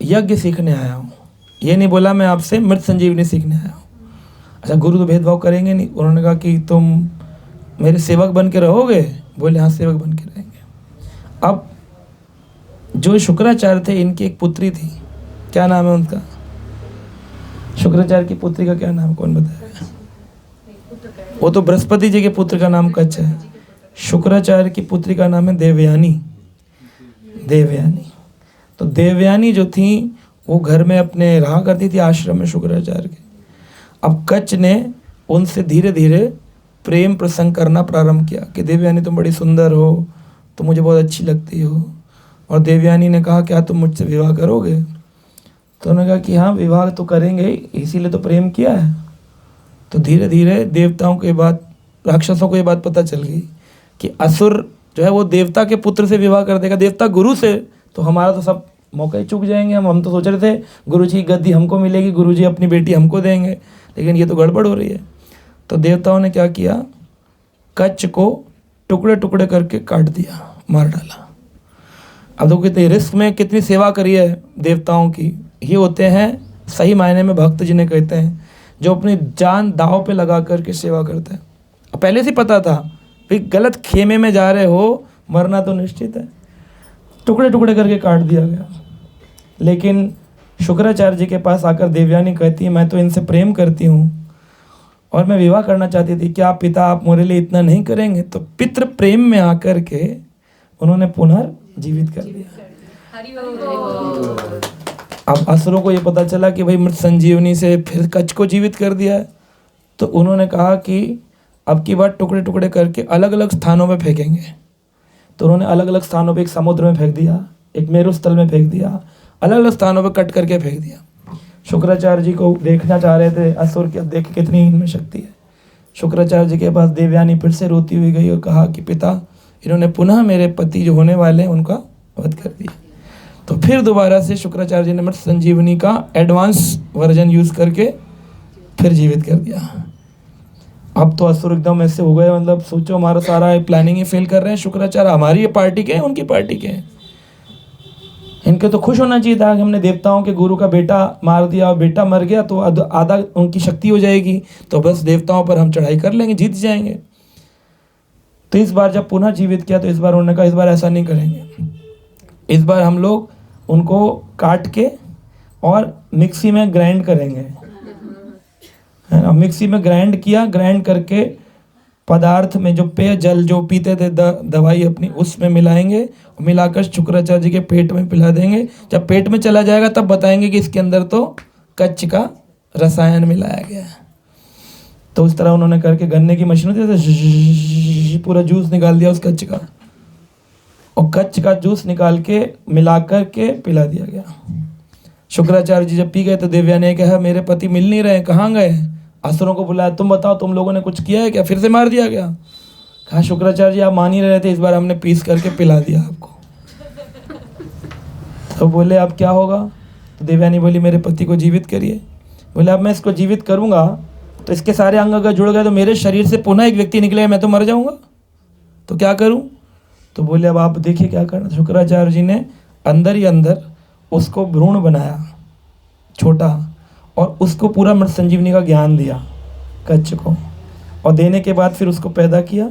यज्ञ सीखने आया हूँ, ये नहीं बोला मैं आपसे मृत संजीवनी सीखने आया हूँ। अच्छा, गुरु तो भेदभाव करेंगे नहीं। उन्होंने कहा कि तुम मेरे सेवक बन के रहोगे? बोले हाँ सेवक बन के रहेंगे। अब जो शुक्राचार्य थे इनकी एक पुत्री थी, क्या नाम है उनका? शुक्राचार्य की पुत्री का क्या नाम, कौन बताएगा? वो तो बृहस्पति जी के पुत्र का नाम कच्छ है। शुक्राचार्य की पुत्री का नाम है देवयानी। देवयानी, तो देवयानी जो थी वो घर में अपने रहा करती थी आश्रम में शुक्राचार्य के। अब कच्छ ने उनसे धीरे धीरे प्रेम प्रसंग करना प्रारंभ किया कि देवयानी तुम बड़ी सुंदर हो, तुम मुझे बहुत अच्छी लगती हो। और देवयानी ने कहा क्या तुम मुझसे विवाह करोगे? तो उन्होंने कहा कि हाँ विवाह तो करेंगे, इसीलिए तो प्रेम किया है। तो धीरे धीरे देवताओं के बाद राक्षसों को ये बात पता चल गई कि असुर जो है वो देवता के पुत्र से विवाह कर देगा, देवता गुरु से, तो हमारा तो सब मौका ही चूक जाएंगे। हम तो सोच रहे थे गुरु जी की गद्दी हमको मिलेगी, गुरु जी अपनी बेटी हमको देंगे, लेकिन ये तो गड़बड़ हो रही है। तो देवताओं ने क्या किया, कच्छ को टुकड़े टुकड़े करके काट दिया, मार डाला। अब देखो कितनी रिस्क में कितनी सेवा करी है देवताओं की। ये होते हैं सही मायने में भक्त जिन्हें कहते हैं, जो अपनी जान दांव पे लगा करके सेवा करते हैं। अब पहले से पता था भाई गलत खेमे में जा रहे हो, मरना तो निश्चित है। टुकड़े टुकड़े करके काट दिया गया। लेकिन शुक्राचार्य जी के पास आकर देवयानी कहती है मैं तो इनसे प्रेम करती हूँ और मैं विवाह करना चाहती थी, क्या पिता आप मेरे लिए इतना नहीं करेंगे? तो पितृ प्रेम में आकर के उन्होंने पुनर्जीवित कर दिया। अब असुरों को ये पता चला कि भाई मृत संजीवनी से फिर कच्छ को जीवित कर दिया है, तो उन्होंने कहा कि अब की बार टुकड़े टुकड़े करके अलग अलग स्थानों में फेंकेंगे। तो उन्होंने अलग अलग स्थानों पे, एक समुद्र में फेंक दिया, एक मेरु स्थल में फेंक दिया, अलग अलग स्थानों पे कट करके फेंक दिया। शुक्राचार्य जी को देखना चाह रहे थे असुर कि अब देख कितनी इनमें शक्ति है। शुक्राचार्य जी के पास देवयानी फिर से रोती हुई गई और कहा कि पिता इन्होंने पुनः मेरे पति जो होने वाले हैं उनका वध कर दिया। तो फिर दोबारा से शुक्राचार्य जी ने मृत संजीवनी का एडवांस वर्जन यूज करके फिर जीवित कर दिया। अब तो असुर एकदम ऐसे हो गए, मतलब सोचो हमारा सारा प्लानिंग ही फेल कर रहे हैं शुक्राचार्य। हमारी ये पार्टी के हैं, उनकी पार्टी के हैं। इनके तो खुश होना चाहिए था कि हमने देवताओं के गुरु का बेटा मार दिया और बेटा मर गया तो आधा उनकी शक्ति हो जाएगी, तो बस देवताओं पर हम चढ़ाई कर लेंगे, जीत जाएंगे। तो इस बार जब पुनः जीवित किया तो इस बार उन्होंने कहा इस बार ऐसा नहीं करेंगे, इस बार हम लोग उनको काट के और मिक्सी में ग्राइंड करेंगे, है ना। मिक्सी में ग्राइंड किया, ग्राइंड करके पदार्थ में जो पेय जल जो पीते थे दवाई अपनी उसमें मिलाएंगे, मिलाकर शुक्राचार्य जी के पेट में पिला देंगे। जब पेट में चला जाएगा तब बताएंगे कि इसके अंदर तो कच्छ का रसायन मिलाया गया है। तो उस तरह उन्होंने करके गन्ने की मशीन होती है, पूरा जूस निकाल दिया उस कच्छ का, और कच्छ का जूस निकाल के मिलाकर के पिला दिया गया। शुक्राचार्य जी जब पी गए तो देवयानी ने कहा मेरे पति मिल नहीं रहे, कहाँ गए? असुरों को बुलाया, तुम बताओ तुम लोगों ने कुछ किया है क्या, फिर से मार दिया गया? कहा शुक्राचार्य जी आप मान ही रहे थे, इस बार हमने पीस करके पिला दिया आपको। तो बोले अब क्या होगा? तो देवयानी बोली मेरे पति को जीवित करिए। बोले अब मैं इसको जीवित करूंगा तो इसके सारे अंग अगर जुड़ गए तो मेरे शरीर से पुनः एक व्यक्ति निकलेगा, मैं तो मर जाऊंगा, तो क्या करूं? तो बोले अब आप देखिए क्या करना। शुक्राचार्य जी ने अंदर ही अंदर उसको भ्रूण बनाया छोटा, और उसको पूरा मृत संजीवनी का ज्ञान दिया कच्छ को, और देने के बाद फिर उसको पैदा किया,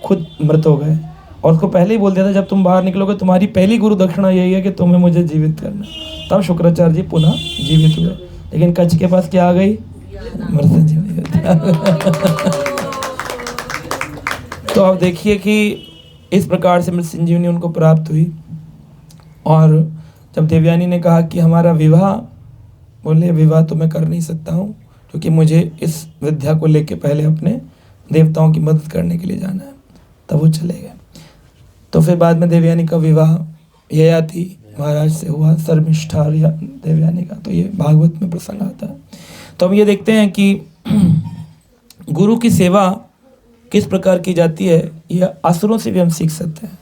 खुद मृत हो गए। और उसको पहले ही बोल दिया था जब तुम बाहर निकलोगे तुम्हारी पहली गुरु दक्षिणा यही है कि तुम्हें मुझे जीवित करना। तब शुक्राचार्य जी पुनः जीवित हुए, लेकिन कच्छ के पास क्या आ गई? मृत संजीवनी। तो आप देखिए कि इस प्रकार से मृत संजीवनी उनको प्राप्त हुई। और जब देवयानी ने कहा कि हमारा विवाह, बोले विवाह तो मैं कर नहीं सकता हूँ क्योंकि मुझे इस विद्या को लेके पहले अपने देवताओं की मदद करने के लिए जाना है। तब वो चले गए। तो फिर बाद में देवयानी का विवाह ययाति महाराज से हुआ, शर्मिष्ठा देवयानी का। तो ये भागवत में प्रसंग आता है। तो हम ये देखते हैं कि गुरु की सेवा किस प्रकार की जाती है, यह असुरों से भी हम सीख सकते हैं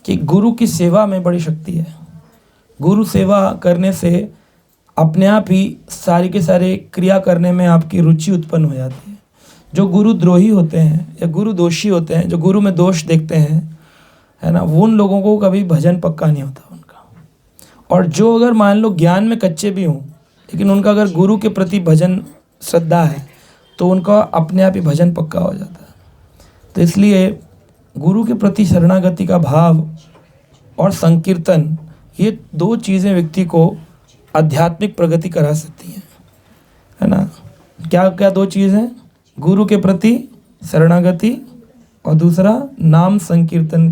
कि गुरु की सेवा में बड़ी शक्ति है। गुरु सेवा करने से अपने आप ही सारी के सारे क्रिया करने में आपकी रुचि उत्पन्न हो जाती है। जो गुरु द्रोही होते हैं या गुरु दोषी होते हैं, जो गुरु में दोष देखते हैं, है ना, वो उन लोगों को कभी भजन पक्का नहीं होता उनका। और जो अगर मान लो ज्ञान में कच्चे भी हों लेकिन उनका अगर गुरु के प्रति भजन श्रद्धा है तो उनका अपने आप ही भजन पक्का हो जाता है। तो इसलिए गुरु के प्रति शरणागति का भाव और संकीर्तन, ये दो चीज़ें व्यक्ति को आध्यात्मिक प्रगति करा सकती हैं, है ना। क्या क्या दो चीज़ हैं? गुरु के प्रति शरणागति और दूसरा नाम संकीर्तन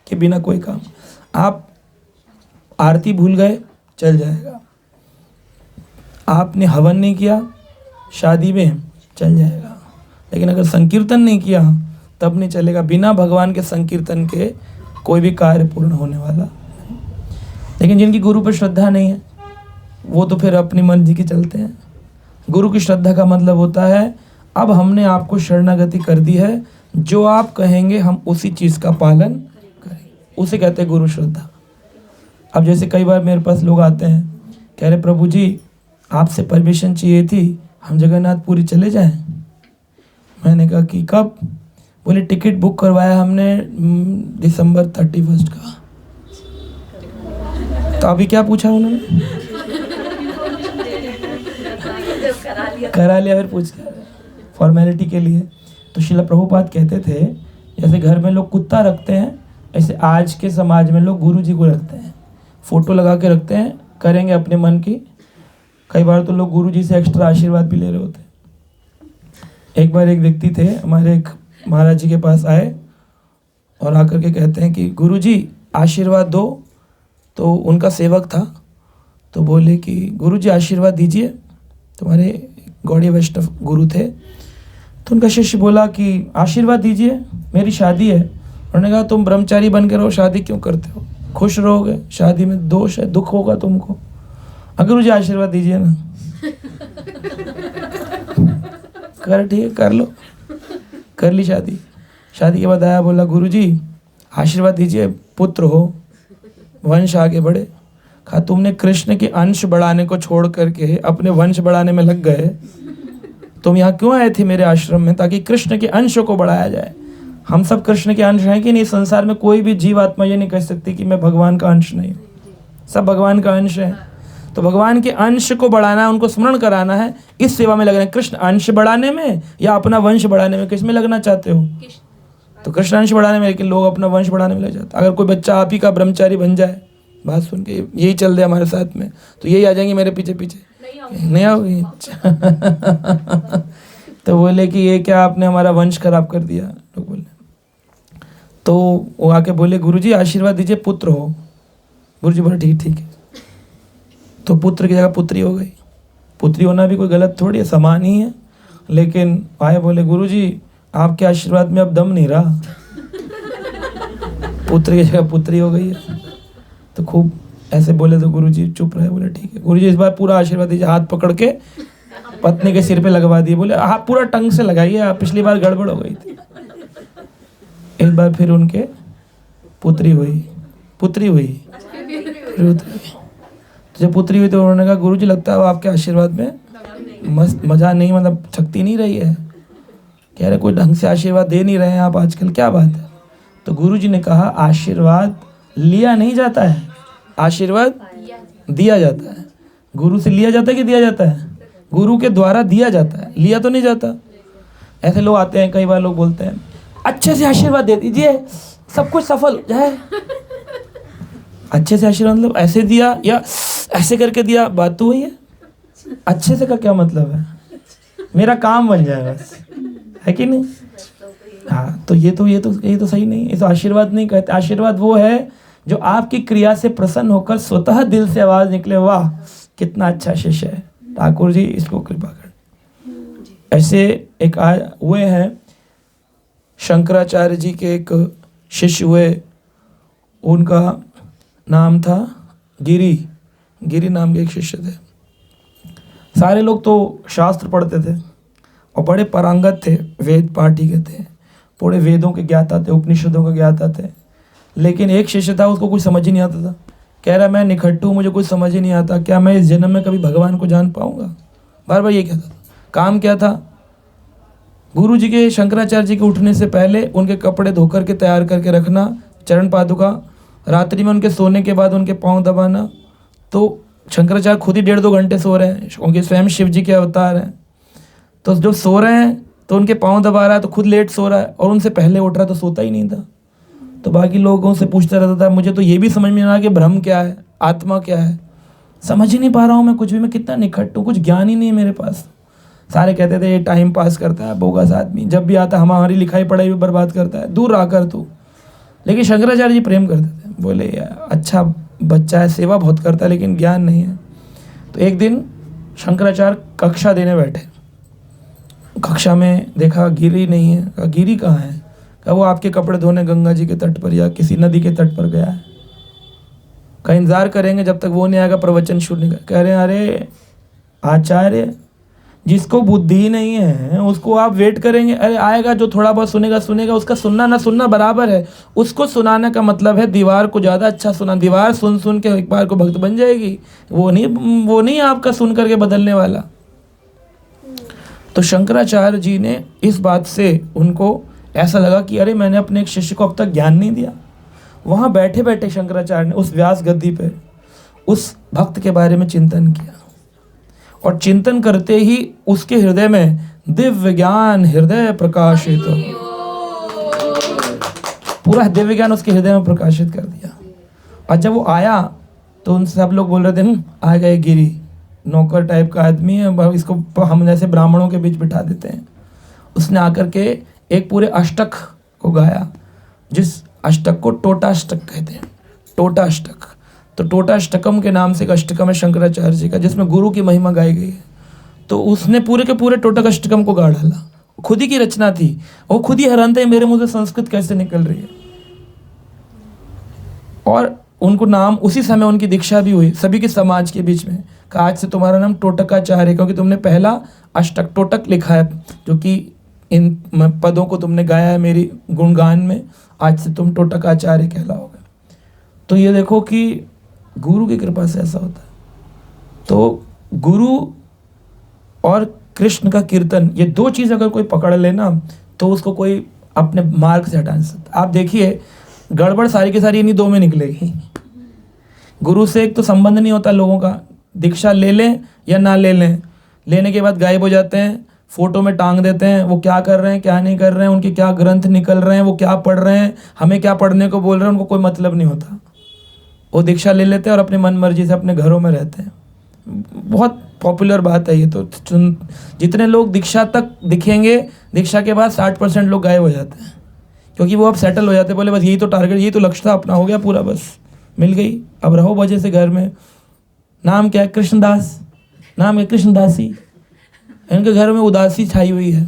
के बिना कोई काम। आप आरती भूल गए, चल जाएगा। आपने हवन नहीं किया शादी में, चल जाएगा। लेकिन अगर संकीर्तन नहीं किया तब नहीं चलेगा। बिना भगवान के संकीर्तन के कोई भी कार्य पूर्ण होने वाला नहीं। लेकिन जिनकी गुरु पर श्रद्धा नहीं है वो तो फिर अपनी मर्जी के चलते हैं। गुरु की श्रद्धा का मतलब होता है अब हमने आपको शरणागति कर दी है, जो आप कहेंगे हम उसी चीज़ का पालन करेंगे, उसे कहते हैं गुरु श्रद्धा। अब जैसे कई बार मेरे पास लोग आते हैं, कह रहे प्रभु जी आपसे परमिशन चाहिए थी, हम जगन्नाथपुरी चले जाएं। मैंने कहा कि कब? बोले टिकट बुक करवाया हमने दिसंबर 31 का। तो अभी क्या पूछा उन्होंने? करा लिया, फिर पूछ के फॉर्मेलिटी के लिए। तो श्रील प्रभुपाद कहते थे जैसे घर में लोग कुत्ता रखते हैं, ऐसे आज के समाज में लोग गुरु जी को रखते हैं, फोटो लगा के रखते हैं, करेंगे अपने मन की। कई बार तो लोग गुरु जी से एक्स्ट्रा आशीर्वाद भी ले रहे होते हैं। एक बार एक व्यक्ति थे हमारे, एक महाराज जी के पास आए और आकर के कहते हैं कि गुरु जी आशीर्वाद दो। तो उनका सेवक था, तो बोले कि गुरु जी आशीर्वाद दीजिए। तुम्हारे गौड़ी वैष्णव गुरु थे। तो उनका शिष्य बोला कि आशीर्वाद दीजिए, मेरी शादी है। उन्होंने कहा तुम ब्रह्मचारी बन के रहो, शादी क्यों करते हो? खुश रहोगे, शादी में दोष है, दुख होगा तुमको। अगर मुझे आशीर्वाद दीजिए ना। कर ठीक है, कर लो। कर ली शादी। शादी के बाद आया, बोला गुरु जी आशीर्वाद दीजिए, पुत्र हो, वंश आगे बढ़े। कहा तुमने कृष्ण के अंश बढ़ाने को छोड़ करके अपने वंश बढ़ाने में लग गए। तुम यहाँ क्यों आए थे मेरे आश्रम में? ताकि कृष्ण के अंश को बढ़ाया जाए। हम सब कृष्ण के अंश हैं कि नहीं? संसार में कोई भी जीव आत्मा ये नहीं कह सकती कि मैं भगवान का अंश नहीं हूँ। सब भगवान का अंश है। तो भगवान के अंश को बढ़ाना है, उनको स्मरण कराना है, इस सेवा में लगना है। कृष्ण अंश बढ़ाने में या अपना वंश बढ़ाने में, किस में लगना चाहते हो? तो कृष्ण अंश बढ़ाने में, लेकिन लोग अपना वंश बढ़ाने में लग जाते। अगर कोई बच्चा आप ही का ब्रह्मचारी बन जाए, बात सुन के यही चल रहे हमारे साथ में, तो यही आ जाएंगे मेरे पीछे पीछे, नहीं आओगी। तो बोले कि ये क्या आपने हमारा वंश खराब कर दिया, लोग बोले। तो वो आके बोले गुरु जी आशीर्वाद दीजिए, पुत्र हो। गुरु जी बोले ठीक ठीक है। तो पुत्र की जगह पुत्री हो गई। पुत्री होना भी कोई गलत थोड़ी है, समान ही है। लेकिन आए बोले गुरु जी आपके आशीर्वाद में अब दम नहीं रहा, पुत्र की जगह पुत्री हो गई है। तो खूब ऐसे बोले तो गुरु जी चुप रहे। बोले ठीक है। गुरु जी इस बार पूरा आशीर्वाद दीजिए। हाथ पकड़ के पत्नी के सिर पे लगवा दिए। बोले हाथ पूरा टंग से लगाइए, पिछली बार गड़बड़ हो गई थी। एक बार फिर उनके पुत्री हुई। तो जब पुत्री हुई तो उन्होंने कहा गुरु जी लगता है आपके आशीर्वाद में मस्त मजा नहीं, मतलब शक्ति नहीं रही है। कह रहे कोई ढंग से आशीर्वाद दे नहीं रहे हैं आप आजकल, क्या बात है? तो गुरु जी ने कहा आशीर्वाद लिया नहीं जाता है, आशीर्वाद दिया जाता है। गुरु से लिया जाता है कि दिया जाता है? गुरु के द्वारा दिया जाता है, लिया तो नहीं जाता। ऐसे लोग आते हैं, कई बार लोग बोलते हैं अच्छे से आशीर्वाद दे दीजिए सब कुछ सफल हो जाए। अच्छे से आशीर्वाद मतलब ऐसे दिया या ऐसे करके दिया, बात तो वही है। अच्छे से का क्या मतलब है? मेरा काम बन जाए बस, है कि नहीं? हाँ, तो ये तो सही नहीं। इस आशीर्वाद नहीं कहते। आशीर्वाद वो है जो आपकी क्रिया से प्रसन्न होकर स्वतः दिल से आवाज निकले, वाह कितना अच्छा शिष्य है, ठाकुर जी इसको कृपा कर। ऐसे एक हुए हैं शंकराचार्य जी के एक शिष्य हुए, उनका नाम था गिरी नाम के एक शिष्य थे। सारे लोग तो शास्त्र पढ़ते थे और बड़े पारंगत थे, वेद पाठी के थे, पूरे वेदों के ज्ञाता थे, उपनिषदों के ज्ञाता थे। लेकिन एक शिष्य था, उसको कुछ समझ ही नहीं आता था। कह रहा मैं निखट्टू, मुझे कुछ समझ ही नहीं आता, क्या मैं इस जन्म में कभी भगवान को जान पाऊंगा? बार बार ये कहता था। काम क्या था? गुरु जी के, शंकराचार्य जी के उठने से पहले उनके कपड़े धोकर के तैयार करके रखना, चरण पादुका, रात्रि में उनके सोने के बाद उनके पाँव दबाना। तो शंकराचार्य खुद ही 1.5-2 घंटे सो रहे हैं, क्योंकि स्वयं शिव जी के अवतार हैं। तो जब सो रहे हैं तो उनके पाँव दबा रहा है तो खुद लेट सो रहा है, और उनसे पहले उठ रहा है तो सोता ही नहीं था। तो बाकी लोगों से पूछता रहता था, मुझे तो ये भी समझ में नहीं आ रहा कि ब्रह्म क्या है, आत्मा क्या है, समझ ही नहीं पा रहा हूँ मैं कुछ भी, मैं कितना निखट हूँ, कुछ ज्ञान ही नहीं है मेरे पास। सारे कहते थे ये टाइम पास करता है, बोगस आदमी, जब भी आता हमारी लिखाई पढ़ाई भी बर्बाद करता है, दूर आकर तू। लेकिन शंकराचार्य जी प्रेम करते थे, बोले यार अच्छा बच्चा है, सेवा बहुत करता है, लेकिन ज्ञान नहीं है। तो एक दिन शंकराचार्य कक्षा देने बैठे, कक्षा में देखा गिरी नहीं है। कहा गिरी कहाँ है? कहा वो आपके कपड़े धोने गंगा जी के तट पर या किसी नदी के तट पर गया है। का इंतजार करेंगे जब तक वो नहीं आएगा प्रवचन शुरू नहीं। कह रहे हैं अरे आचार्य, जिसको बुद्धि नहीं है उसको आप वेट करेंगे? अरे आएगा, जो थोड़ा बहुत सुनेगा सुनेगा, उसका सुनना ना सुनना बराबर है। उसको सुनाने का मतलब है दीवार को ज़्यादा अच्छा सुना। दीवार सुन सुन के एक बार को भक्त बन जाएगी, वो नहीं आपका सुन करके बदलने वाला। तो शंकराचार्य जी ने इस बात से उनको ऐसा लगा कि अरे मैंने अपने एक शिष्य को अब तक ज्ञान नहीं दिया। वहाँ बैठे बैठे शंकराचार्य ने उस व्यास गद्दी पे उस भक्त के बारे में चिंतन किया, और चिंतन करते ही उसके हृदय में दिव्य ज्ञान हृदय प्रकाशित, पूरा दिव्य ज्ञान उसके हृदय में प्रकाशित कर दिया। और जब वो आया तो उन सब लोग बोल रहे थे आ गए गिरी, नौकर टाइप का आदमी है, इसको हम जैसे ब्राह्मणों के बीच बिठा देते हैं। उसने आकर के एक पूरे अष्टक को गाया, जिस अष्टक को टोटाष्टक कहते हैं, टोटाष्टक। तो टोटाष्टकम के नाम से एक अष्टकम है शंकराचार्य जी का, जिसमें गुरु की महिमा गाई गई है। तो उसने पूरे के पूरे टोटक अष्टकम को गा डाला, खुद ही की रचना थी। वो खुद ही हैरान थे मेरे मुंह से संस्कृत कैसे निकल रही है। और उनको नाम उसी समय उनकी दीक्षा भी हुई सभी के समाज के बीच में, कि आज से तुम्हारा नाम टोटकाचार्य है, क्योंकि तुमने पहला अष्टक टोटक लिखा है, जो कि इन पदों को तुमने गाया है मेरी गुणगान में, आज से तुम टोटकाचार्य कहलाओगे। तो ये देखो कि गुरु की कृपा से ऐसा होता है। तो गुरु और कृष्ण का कीर्तन, ये दो चीज़ अगर कोई पकड़ लेना तो उसको कोई अपने मार्ग से हटा नहीं सकता। आप देखिए गड़बड़ सारी की सारी इन्हीं दो में निकलेगी। गुरु से एक तो संबंध नहीं होता लोगों का, दीक्षा ले लें या ना ले लें, लेने के बाद गायब हो जाते हैं, फोटो में टांग देते हैं, वो क्या कर रहे हैं क्या नहीं कर रहे हैं, उनके क्या ग्रंथ निकल रहे हैं, वो क्या पढ़ रहे हैं, हमें क्या पढ़ने को बोल रहे हैं, उनको कोई मतलब नहीं होता। वो दीक्षा ले लेते हैं और अपनी मन मर्जी से अपने घरों में रहते हैं। बहुत पॉपुलर बात है ये तो। जितने लोग दीक्षा तक दिखेंगे, दीक्षा के बाद 60% लोग गायब हो जाते हैं, क्योंकि वो अब सेटल हो जाते हैं, बोले बस यही तो टारगेट, यही तो लक्ष्य था अपना, हो गया पूरा, बस मिल गई, अब रहो वजह से घर में। नाम क्या है? कृष्णदास, नाम है कृष्णदासी। इनके घर में उदासी छाई हुई है,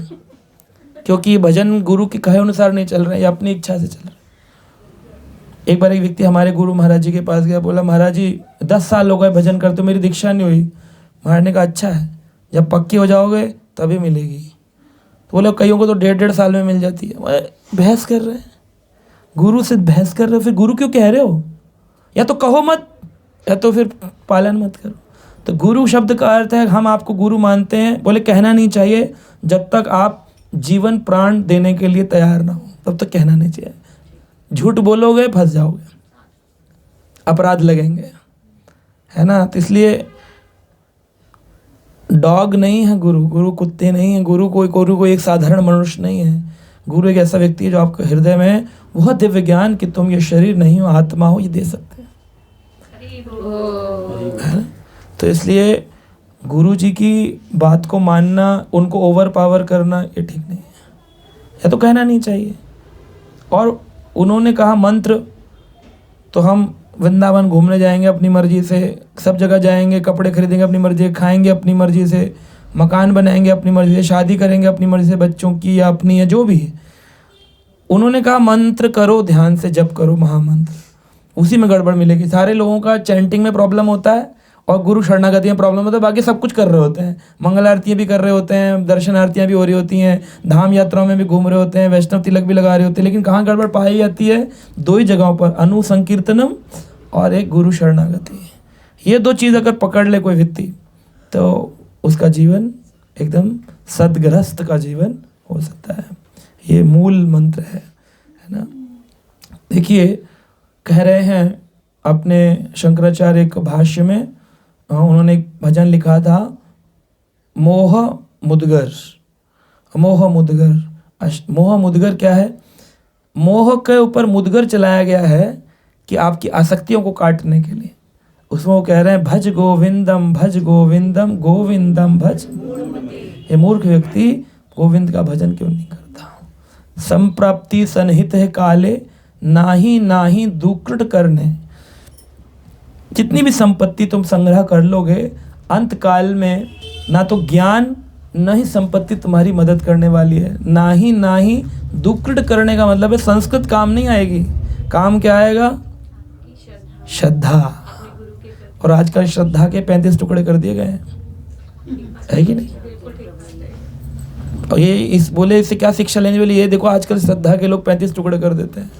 क्योंकि भजन गुरु के कहे अनुसार नहीं चल रहे, या अपनी इच्छा से चल रहे। एक बार एक व्यक्ति हमारे गुरु महाराज जी के पास गया, बोला महाराज जी 10 साल हो गए भजन करते, मेरी दीक्षा नहीं हुई। महाराज ने कहा अच्छा है, जब पक्की हो जाओगे तभी मिलेगी। तो बोले कईयों को तो 1.5 साल में मिल जाती है। बहस कर रहे हैं, गुरु से बहस कर रहे हो, फिर गुरु क्यों कह रहे हो? या तो कहो मत, या तो फिर पालन मत करो। तो गुरु शब्द का अर्थ है हम आपको गुरु मानते हैं, बोले कहना नहीं चाहिए जब तक आप जीवन प्राण देने के लिए तैयार ना हो, तब तक कहना नहीं चाहिए। झूठ बोलोगे फंस जाओगे, अपराध लगेंगे, है ना। तो इसलिए डॉग नहीं है गुरु, गुरु कुत्ते नहीं है गुरु, कोई एक साधारण मनुष्य नहीं है। गुरु एक ऐसा व्यक्ति है जो आपके हृदय में बहुत दिव्य ज्ञान कि तुम ये शरीर नहीं हो आत्मा हो, ये दे सकते हैं, है ना? तो इसलिए गुरु जी की बात को मानना, उनको ओवर पावर करना, ये ठीक नहीं है, या तो कहना नहीं चाहिए। और उन्होंने कहा मंत्र, तो हम वृंदावन घूमने जाएंगे अपनी मर्जी से, सब जगह जाएंगे, कपड़े खरीदेंगे अपनी मर्जी से, खाएंगे अपनी मर्जी से, मकान बनाएंगे अपनी मर्जी से, शादी करेंगे अपनी मर्जी से बच्चों की या अपनी, या जो भी है। उन्होंने कहा मंत्र करो, ध्यान से जप करो महामंत्र, उसी में गड़बड़ मिलेगी। सारे लोगों का चैंटिंग में प्रॉब्लम होता है और गुरु शरणागति में प्रॉब्लम होता है, बाकी सब कुछ कर रहे होते हैं, मंगल आरतियाँ भी कर रहे होते हैं, दर्शन आरतियाँ भी हो रही होती हैं, धाम यात्राओं में भी घूम रहे होते हैं, वैष्णव तिलक भी लगा रहे होते हैं, लेकिन कहाँ गड़बड़ पाई जाती है? 2 ही जगहों पर, अनु संकीर्तनम और एक गुरु शरणागति। ये 2 चीज़ अगर पकड़ ले कोई व्यक्ति तो उसका जीवन एकदम सदग्रस्त का जीवन हो सकता है। ये मूल मंत्र है ना। देखिए कह रहे हैं अपने शंकराचार्य के भाष्य में, उन्होंने एक भजन लिखा था, मोह मुदगर, मोह मुदगर। मोह मुदगर क्या है? मोह के ऊपर मुदगर चलाया गया है कि आपकी आसक्तियों को काटने के लिए। उसमें वो कह रहे हैं भज गोविंदम गोविंदम भज। ये मूर्ख व्यक्ति गोविंद का भजन क्यों नहीं करता? संप्राप्ति सन्निहित है काले, नाही नाही दुकृत करने। जितनी भी संपत्ति तुम संग्रह कर लोगे, अंत काल में ना तो ज्ञान न ही संपत्ति तुम्हारी मदद करने वाली है, ना ही दुकृत करने का मतलब है संस्कृत काम नहीं आएगी। काम क्या आएगा? श्रद्धा। और आजकल श्रद्धा के 35 टुकड़े कर दिए गए हैं, है कि नहीं? और ये इस बोले इससे क्या शिक्षा लेने वाली? ये देखो आजकल श्रद्धा के लोग 35 टुकड़े कर देते हैं।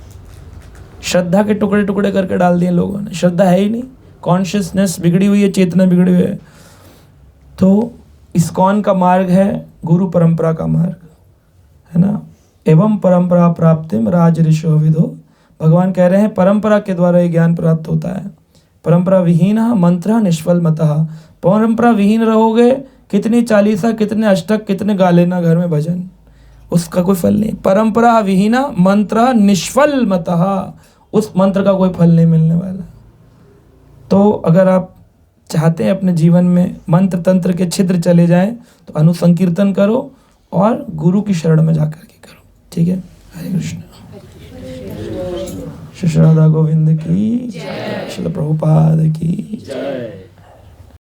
श्रद्धा के टुकड़े टुकड़े करके डाल दिए लोगों ने। श्रद्धा है ही नहीं, कॉन्शियसनेस बिगड़ी हुई है, चेतना बिगड़ी हुई है। तो इस्कॉन का मार्ग है गुरु परंपरा का मार्ग, है ना। एवं परंपरा प्राप्तिम राज ऋषो विदो। भगवान कह रहे हैं परंपरा के द्वारा ये ज्ञान प्राप्त होता है। परंपरा विहीन मंत्र निष्फल मतः। परंपरा विहीन रहोगे, कितनी चालीसा, कितने अष्टक, कितने गा लेना घर में भजन, उसका कोई फल नहीं। परंपरा विहीना मंत्र निष्फल मतः। उस मंत्र का कोई फल नहीं मिलने वाला। तो अगर आप चाहते हैं अपने जीवन में मंत्र तंत्र के छिद्र चले जाएं, तो अनुसंकीर्तन करो और गुरु की शरण में जाकर के करो। ठीक है। हरे कृष्ण। श्री राधा गोविंद की जय। श्री प्रभुपाद की जय।